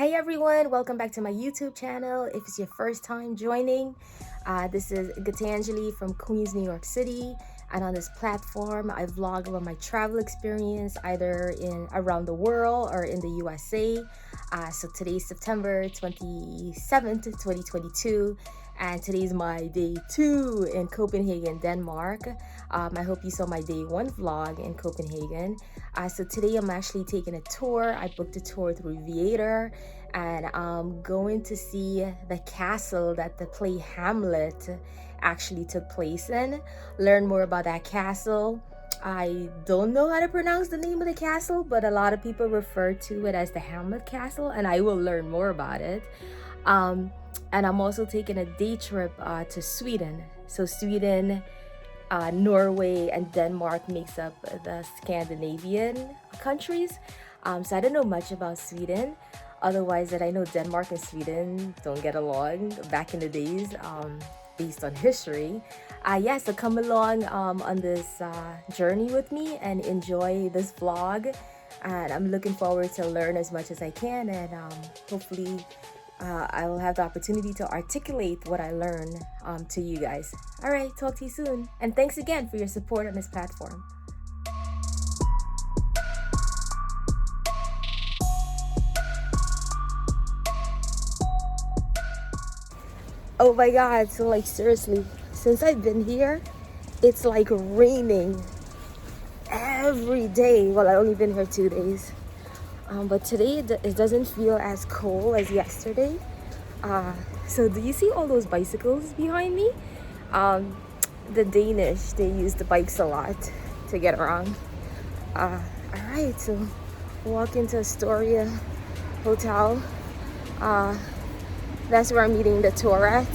Hi everyone, welcome back to my YouTube channel. If it's your first time joining, this is Gitangeli from Queens, New York City. And on this platform, I vlog about my travel experience either around the world or in the USA. So today's September 27th, 2022. And today's my day 2 in Copenhagen, Denmark. I hope you saw my day 1 vlog in Copenhagen. So today I'm actually taking a tour. I booked a tour through Viator, and I'm going to see the castle that the play Hamlet actually took place in. Learn more about that castle. I don't know how to pronounce the name of the castle, but a lot of people refer to it as the Hamlet Castle, and I will learn more about it. And I'm also taking a day trip to Sweden. So Sweden, Norway, and Denmark makes up the Scandinavian countries. So I don't know much about Sweden. Otherwise, that I know Denmark and Sweden don't get along back in the days, based on history. So come along on this journey with me and enjoy this vlog. And I'm looking forward to learn as much as I can, and hopefully I will have the opportunity to articulate what I learn to you guys. All right, talk to you soon. And thanks again for your support on this platform. Oh my God, so like seriously, since I've been here, it's like raining every day. Well, I've only been here 2 days. But today it doesn't feel as cold as yesterday. So do you see all those bicycles behind me? The Danish, they use the bikes a lot to get around. All right, so walk into Astoria Hotel. That's where I'm meeting the tour at.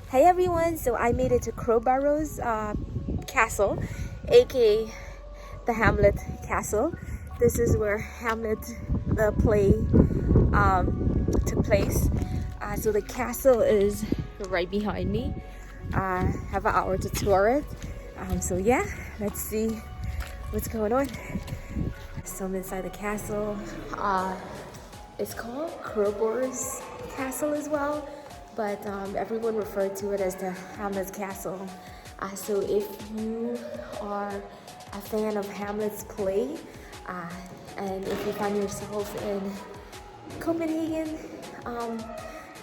Hey everyone, so I made it to Kronborg's castle, aka the Hamlet Castle. This is where Hamlet, the play, took place. So the castle is right behind me. I have an hour to tour it. So yeah, let's see what's going on. So I'm inside the castle. It's called Kronborg's Castle as well, but everyone referred to it as the Hamlet's Castle. So if you are a fan of Hamlet's play, and if you find yourself in Copenhagen,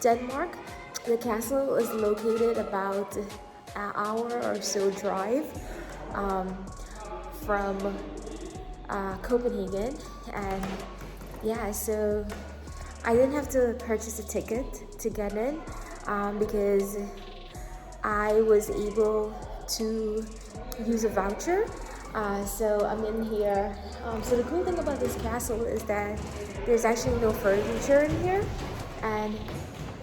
Denmark, the castle is located about an hour or so drive from Copenhagen. And yeah, so I didn't have to purchase a ticket to get in because I was able to use a voucher. So I'm in here. So the cool thing about this castle is that there's actually no furniture in here, and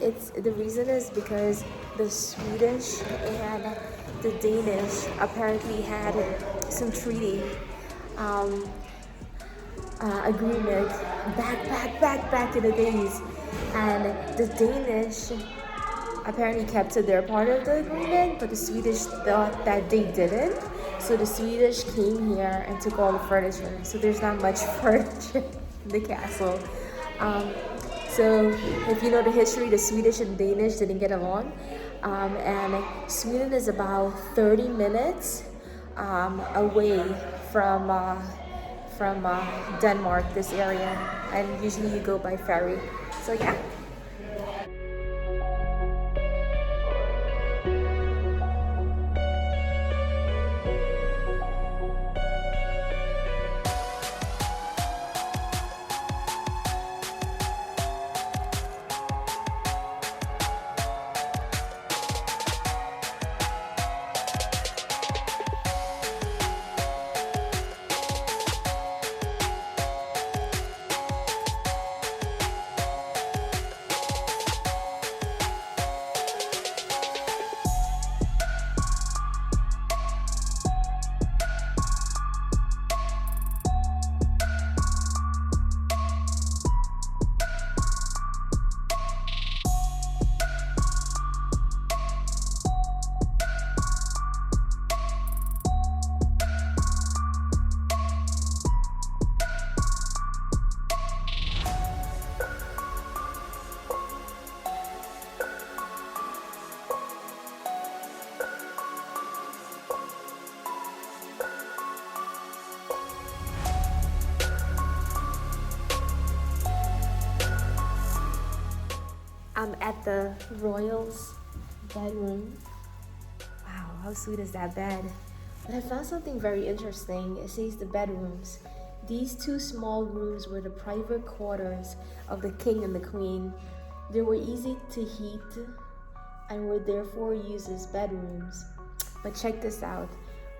the reason is because the Swedish and the Danish apparently had some treaty agreement back in the days, and the Danish apparently kept to their part of the agreement, but the Swedish thought that they didn't. So the Swedish came here and took all the furniture. So there's not much furniture in the castle. So if you know the history, the Swedish and Danish didn't get along. And Sweden is about 30 minutes away from Denmark, this area. And usually you go by ferry. So yeah. I'm at the Royals bedroom. Wow, how sweet is that bed? But I found something very interesting. It says the bedrooms. These two small rooms were the private quarters of the king and the queen. They were easy to heat and were therefore used as bedrooms. But check this out.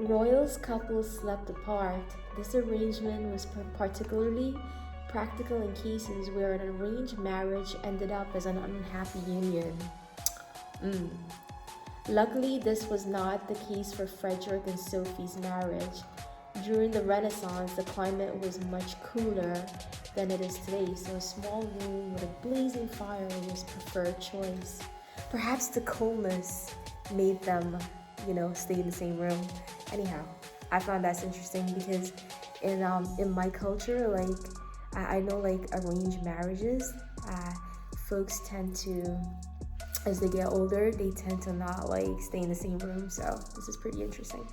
Royals couples slept apart. This arrangement was particularly practical in cases where an arranged marriage ended up as an unhappy union. Luckily, this was not the case for Frederick and Sophie's marriage. During the Renaissance, the climate was much cooler than it is today, so a small room with a blazing fire was preferred choice. Perhaps the coolness made them, stay in the same room. Anyhow, I found that's interesting because in my culture, I know arranged marriages, folks tend to, as they get older, they tend to not stay in the same room. So this is pretty interesting.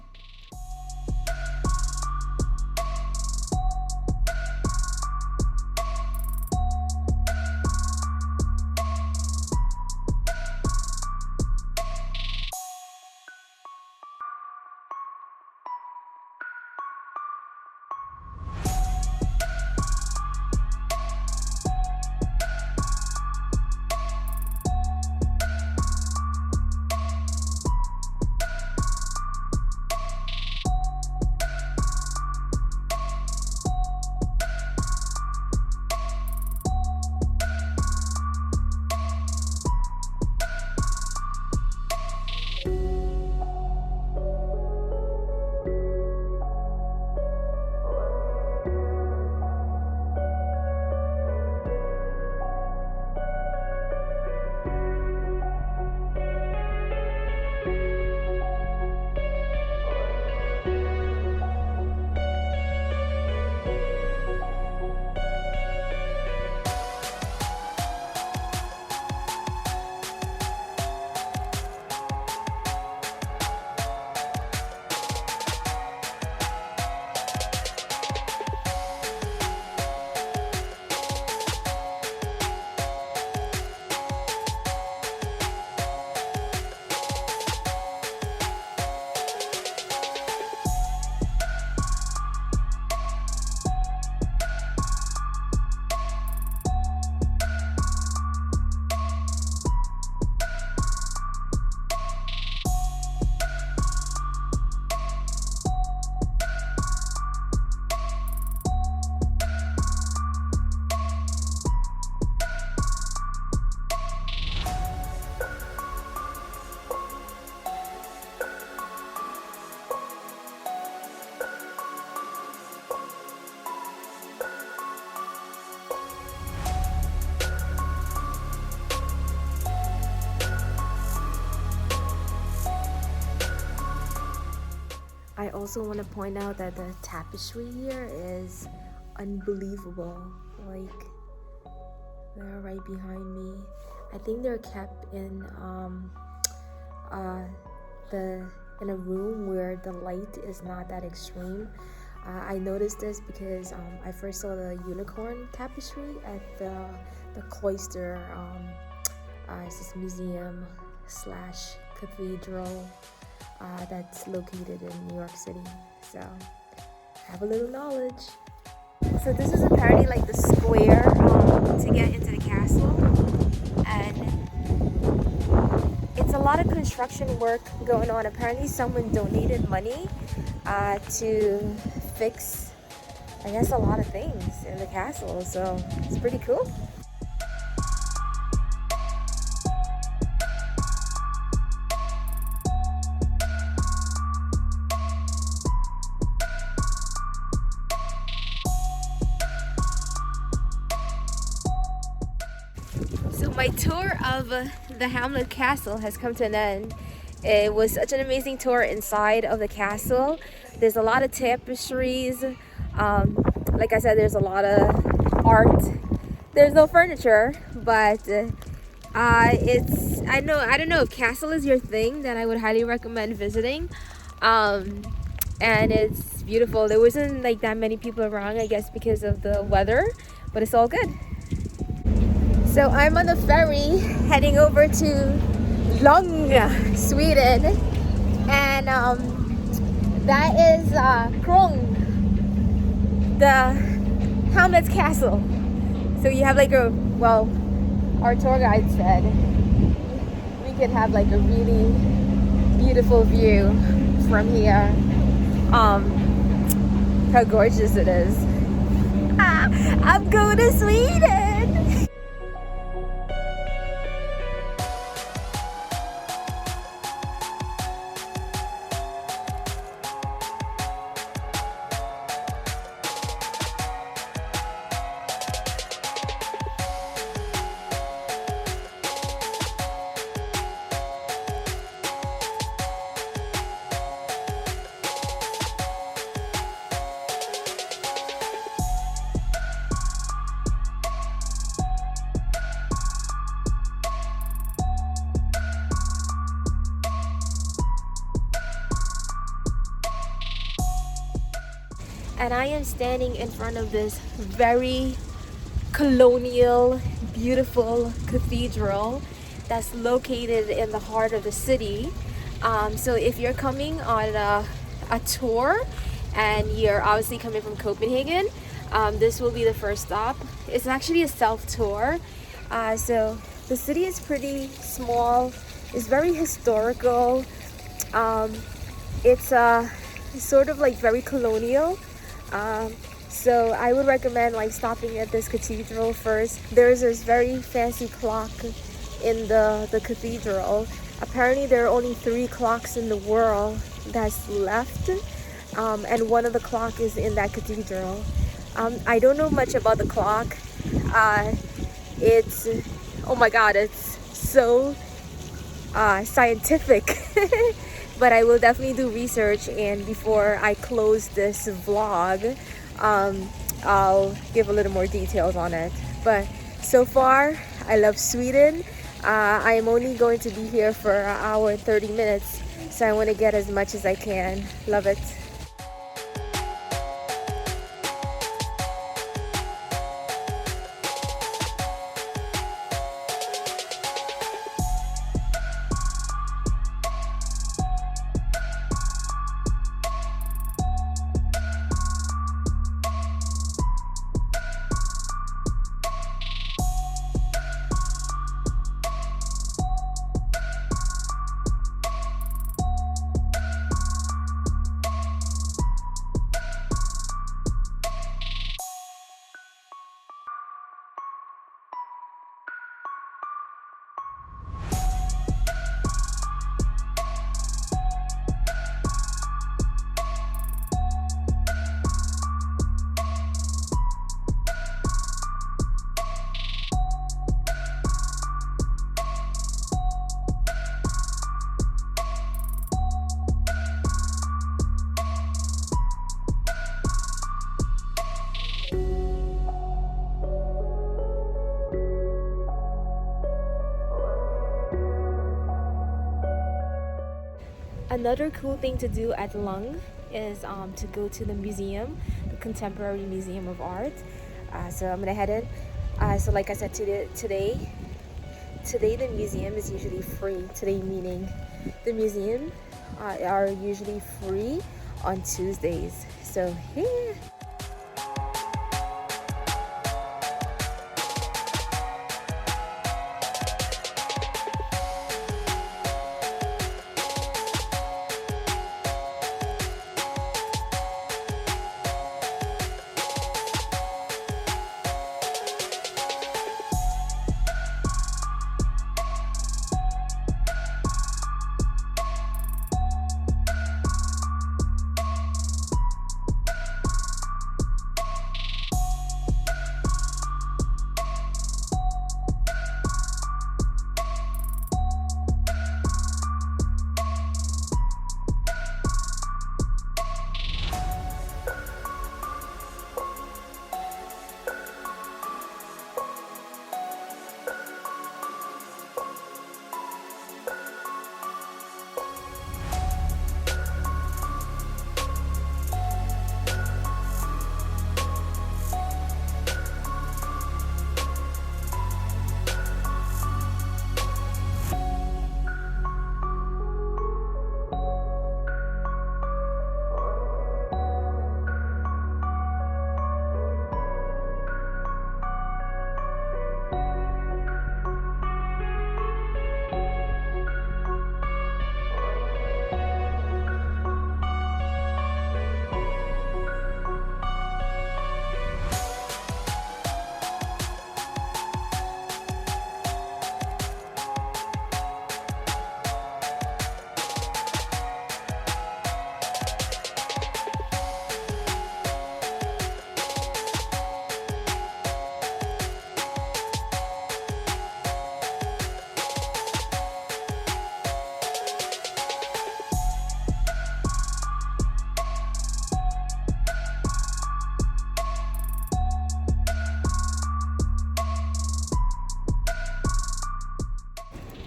I also want to point out that the tapestry here is unbelievable. They're right behind me. I think they're kept in in a room where the light is not that extreme. I noticed this because I first saw the unicorn tapestry at the cloister. It's this museum / cathedral that's located in New York City. So I have a little knowledge. So this is apparently the square to get into the castle, and it's a lot of construction work going on. Apparently someone donated money to fix, I guess, a lot of things in the castle, so it's pretty cool. My tour of the Hamlet castle has come to an end. It was such an amazing tour inside of the castle. There's a lot of tapestries. Like I said, there's a lot of art. There's no furniture, but I don't know if castle is your thing, then I would highly recommend visiting. And it's beautiful. There wasn't that many people around, I guess because of the weather, but it's all good. So I'm on the ferry heading over to Lund, Sweden, and that is Kronborg, the Hamlet's castle. So you have like a, well, our tour guide said we could have like a really beautiful view from here. How gorgeous it is. I'm going to Sweden. And I am standing in front of this very colonial, beautiful cathedral that's located in the heart of the city. So if you're coming on a tour and you're obviously coming from Copenhagen, this will be the first stop. It's actually a self-tour. So the city is pretty small. It's very historical. It's sort of like very colonial. So I would recommend like stopping at this cathedral first. There's this very fancy clock in the cathedral. Apparently there are only 3 clocks in the world that's left, and one of the clock is in that cathedral. I don't know much about the clock. It's, oh my god, it's so scientific. But I will definitely do research, and before I close this vlog, I'll give a little more details on it. But so far, I love Sweden. I am only going to be here for an hour and 30 minutes, so I want to get as much as I can. Love it. Another cool thing to do at Lund is to go to the museum, the Contemporary Museum of Art. So I'm gonna head in. So like I said, today the museum is usually free. Today meaning the museum are usually free on Tuesdays. So yeah.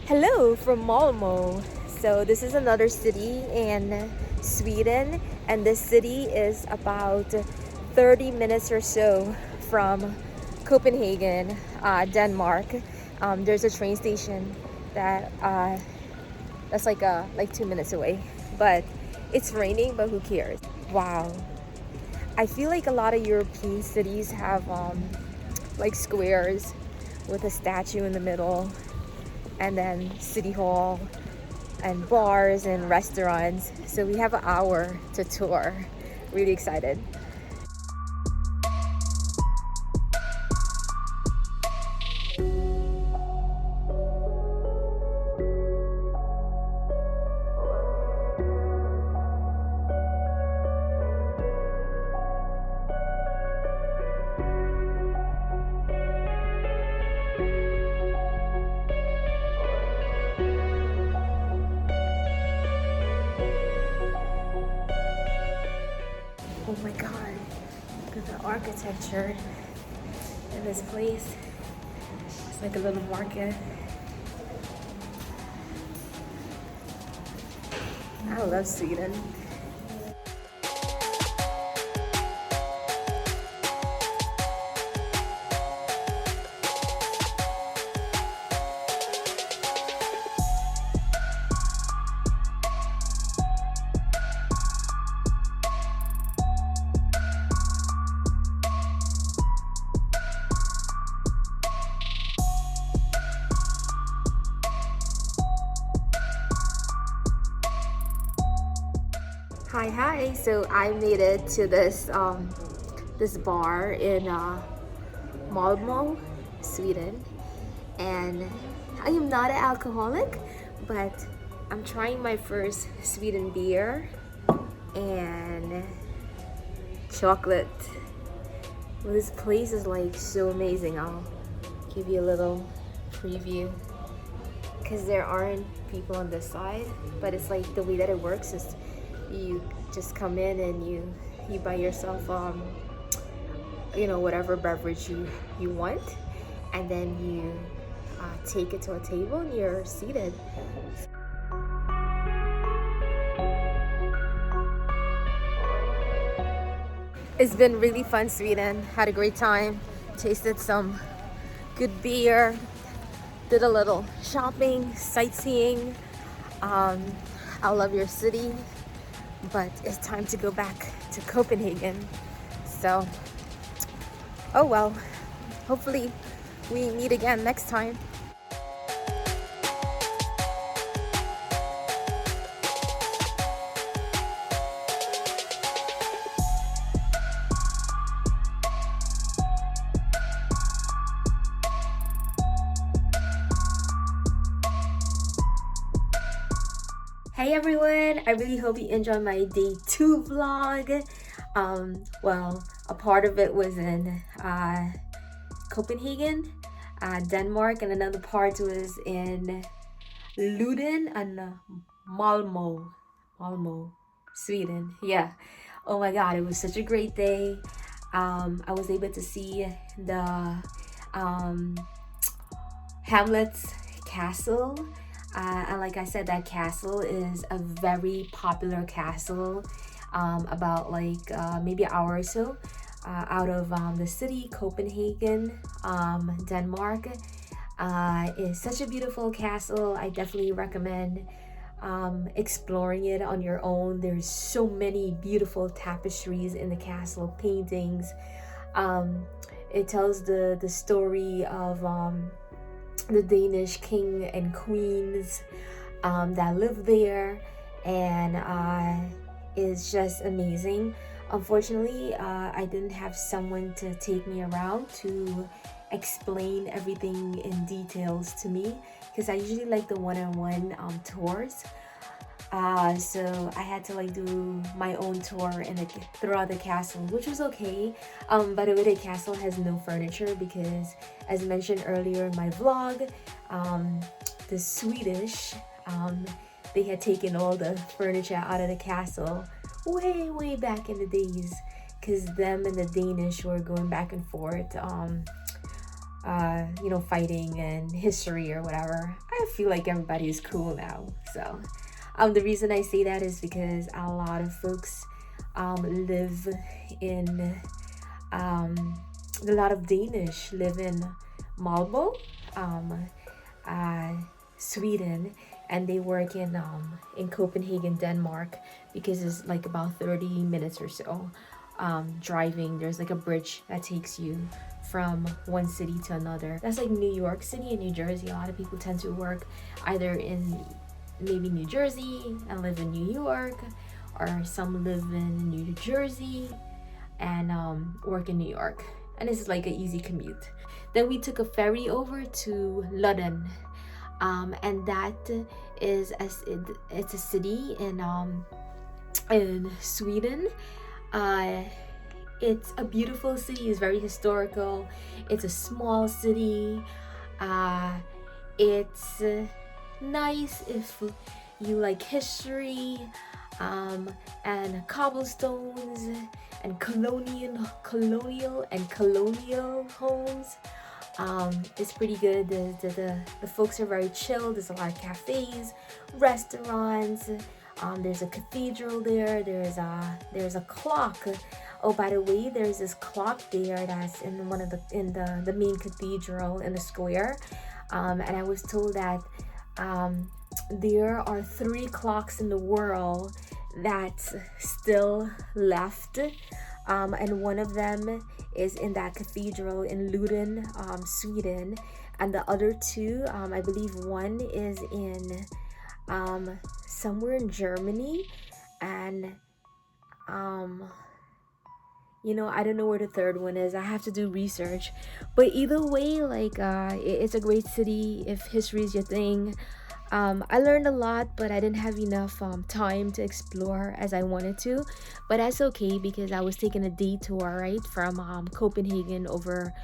Hello from Malmo. So this is another city in Sweden, and this city is about 30 minutes or so from Copenhagen, Denmark. There's a train station that's like 2 minutes away, but it's raining, but who cares? Wow. I feel like a lot of European cities have like squares with a statue in the middle, and then city hall and bars and restaurants. So we have an hour to tour. Really excited. Oh my god, look at the architecture in this place. It's like a little market. I love Sweden. Hi. So I made it to this bar in Malmo, Sweden, and I am not an alcoholic, but I'm trying my first Sweden beer and chocolate. Well, this place is like so amazing. I'll give you a little preview because there aren't people on this side, but it's like the way that it works is you just come in and you buy yourself whatever beverage you want, and then you take it to a table and you're seated. It's been really fun, Sweden. Had a great time, tasted some good beer, did a little shopping, sightseeing. I love your city, but it's time to go back to Copenhagen. So, oh well, hopefully we meet again next time. Hey everyone, I really hope you enjoyed my day 2 vlog. Well, a part of it was in Copenhagen, Denmark, and another part was in Lund and Malmo, Sweden. Yeah. Oh my god, it was such a great day. I was able to see the Hamlet's castle. And like I said, that castle is a very popular castle, about like maybe an hour or so out of the city, Copenhagen, Denmark. It's such a beautiful castle. I definitely recommend exploring it on your own. There's so many beautiful tapestries in the castle, paintings. It tells the story of the Danish king and queens that live there, and is just amazing. Unfortunately, I didn't have someone to take me around to explain everything in details to me, because I usually like the one-on-one tours. So I had to like do my own tour throughout the castle, which was okay. By the way, the castle has no furniture because, as mentioned earlier in my vlog, the Swedish, they had taken all the furniture out of the castle way back in the days, because them and the Danish were going back and forth fighting and history or whatever. I feel like everybody is cool now. So the reason I say that is because a lot of folks live in a lot of Danish live in Malmo, Sweden, and they work in Copenhagen, Denmark, because it's like about 30 minutes or so driving. There's like a bridge that takes you from one city to another. That's like New York City and New Jersey. A lot of people tend to work either in maybe New Jersey and live in New York, or some live in New Jersey and work in New York. And it's like an easy commute. Then we took a ferry over to Lund, and that is it's a city in Sweden. It's a beautiful city. It's very historical. It's a small city. It's nice if you like history and cobblestones and colonial homes. It's pretty good. The folks are very chill. There's a lot of cafes, restaurants. There's a cathedral there. There's a clock. Oh, by the way, there's this clock there that's in the main cathedral in the square. And I was told that there are 3 clocks in the world that's still left, and one of them is in that cathedral in Lund, Sweden, and the other 2, I believe one is in somewhere in Germany, and I don't know where the 3rd one is. I have to do research, but either way, like it's a great city if history is your thing. I learned a lot, but I didn't have enough time to explore as I wanted to, but that's okay because I was taking a detour right from Copenhagen over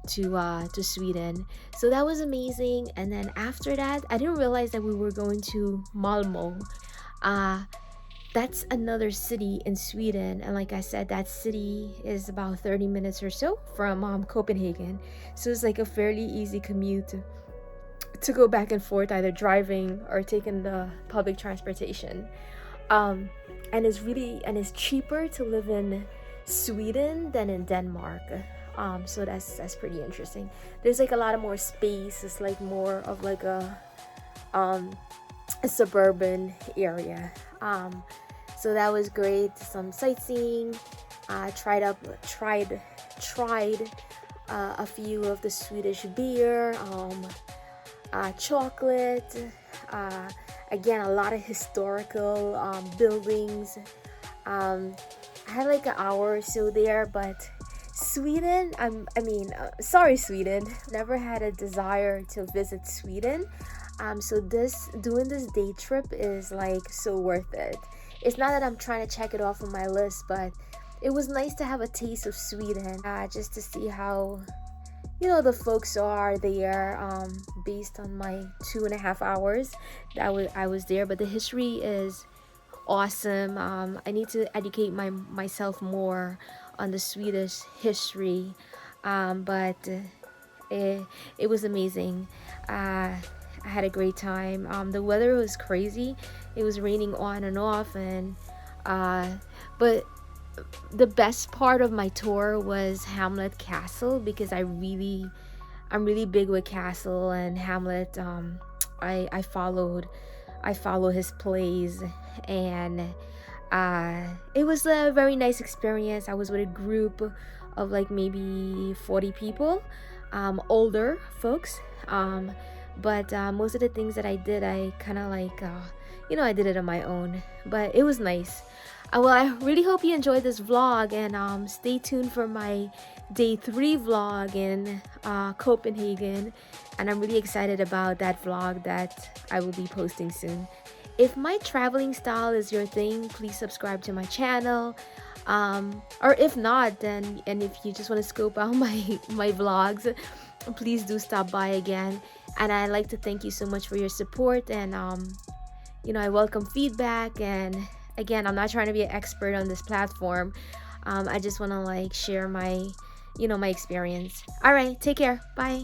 to Sweden, so that was amazing. And then after that, I didn't realize that we were going to Malmo. That's another city in Sweden, and like I said, that city is about 30 minutes or so from Copenhagen, so it's like a fairly easy commute to go back and forth, either driving or taking the public transportation. And it's cheaper to live in Sweden than in Denmark. So that's pretty interesting. There's like a lot of more space. It's like more of like a suburban area. So that was great. Some sightseeing. Tried a few of the Swedish beer. Chocolate, again, a lot of historical buildings. I had like an hour or so there, but Sweden, sorry Sweden, never had a desire to visit Sweden. So doing this day trip is like so worth it. It's not that I'm trying to check it off on my list, but it was nice to have a taste of Sweden, just to see how the folks are there, based on my 2.5 hours that I was there. But the history is awesome. I need to educate myself more on the Swedish history, but it was amazing. I had a great time. The weather was crazy. It was raining on and off, and but the best part of my tour was Hamlet Castle, because I'm really big with Castle and Hamlet. I follow his plays, and it was a very nice experience. I was with a group of like maybe 40 people, older folks, but most of the things that I did, I kind of like I did it on my own, but it was nice. Well, I really hope you enjoyed this vlog, and stay tuned for my day 3 vlog in Copenhagen, and I'm really excited about that vlog that I will be posting soon. If my traveling style is your thing, please subscribe to my channel, or if not, then, and if you just want to scope out my vlogs, please do stop by again. And I'd like to thank you so much for your support, and I welcome feedback. And again, I'm not trying to be an expert on this platform. I just want to like share my my experience. All right, take care. Bye.